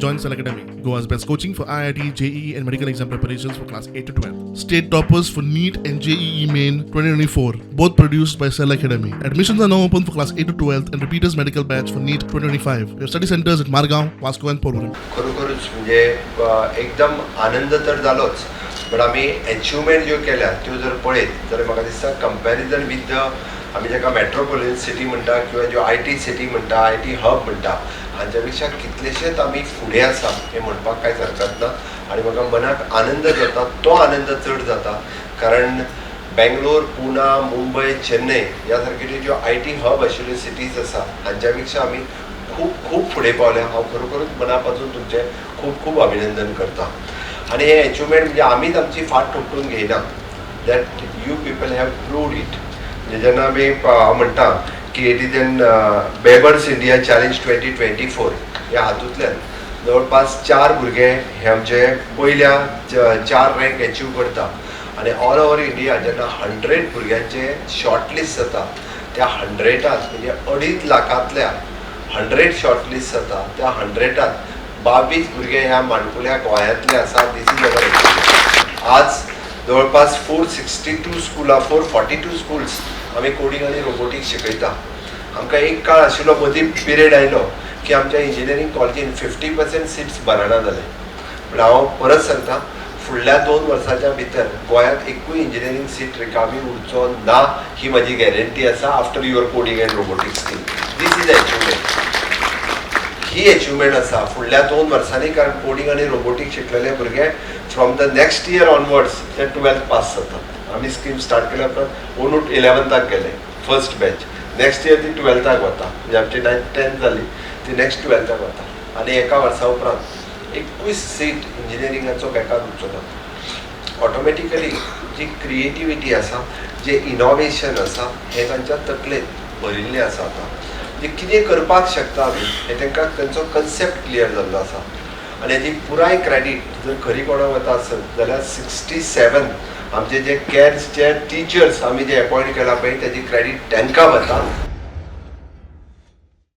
Join Cell Academy, Goa's best coaching for IIT, JEE, and medical exam preparations for class 8 to 12. State toppers for NEET and JEE Main 2024, both produced by Cell Academy. Admissions are now open for class 8 to 12 and repeaters medical batch for NEET 2025. We have study centers at Margao, Vasco, and Porvorim. खरोखरच म्हणजे एकदम आनंद तर जालोच, पण आमी achievement ज्यो केल्या त्यो जर पळयत जाल्यार म्हाका दिसता कंपॅरिजन विथ द आमी जाका मेट्रोपॉलिटन सिटी म्हणटा किंवा ज्यो IT सिटी म्हणटा IT हब म्हणटा हांच्या पेक्षा कितलेशेच आमी फुडें आसा हें म्हणपाक कांयच हरकत ना. आनी म्हाका मनाक आनंद जाता, तो आनंद चड जाता कारण बेंगलोर, पुना, मुंबय, चेन्नई ह्या सारकेल्यो ज्यो IT हब आशिल्ल्यो सिटीज आसा हांच्या पेक्षा आमी खूब खूब फुडें पावल्या. हांव खरोखरूच मना पासून तुमचें खूब खूब अभिनंदन करता. आनी हे अचिवमेंट म्हणजे आमीच आमची फाट ठोकून घेयना, that you people have proved it. म्हणजे जेन्ना आमी हांव म्हणटा की it is an Bebras India challenge 2024 ह्या हातूंतल्यान जवळपास 4 भुरगे हे आमचे पयल्या 4 रँक अचीव करता. आनी ऑल ओवर इंडिया जेन्ना 100 भुरग्यांचे शॉर्टलिस्ट जाता त्या 100टांत म्हणजे 2.5 लाखांतल्या 100 शॉर्टलिस्ट जाता त्या 100टांत 22 भुरगे ह्या माणकुल्या गोंयांतले आसा. दीस इज अवर आज जवळपास 462 स्कुलां 442 स्कुल्स आमी कोडिंग आनी रोबोटिक्स शिकयता. आमकां एक काळ आशिल्लो मदीं पिरियड आयलो की आमच्या इंजिनियरींग कॉलेजीन 50% सिट्स भरना जाले. पूण हांव परत सांगता फुडल्या 2 वर्सांच्या भितर गोंयांत एकूय इंजिनियरींग सीट रिकामी उरचो ना ही म्हजी गॅरंटी आसा after your coding and robotics skill. This is achievement. ही अचिवमेंट आसा फुडल्या 2 वर्सांनी कारण कोडिंग आनी रोबोटिक्स शिकलेले भुरगे from the next year onwards ते 12th पास जातात. आमी स्कीम स्टार्ट केल्या उपरांत ओनूट 11th गेले फर्स्ट बॅच. नेक्स्ट इयर ती 12th वता म्हणजे आमची 9th 10th जाली ती नेक्स्ट 12th वता. आनी एका वर्सा उपरांत 21 सीट इंजिनियरिंगाचो बेकार उरचो ना. ऑटोमॅटिकली जी क्रिएटिविटी आसा जे इनोवेशन आसा हें तांच्या तकलेंत भरिल्लें आसा. आतां जे कितें करपाक शकता आमी हें तांकां तांचो कन्सेप्ट क्लियर जाल्लो आसा. आनी हेजी पुराय क्रेडीट जर खरी कोणाक वता आसत जाल्यार 67 आमचे जे कॅर्सचे टिचर्स आमी जे अपॉयंट केला पळय तेजी क्रेडीट तांकां वता.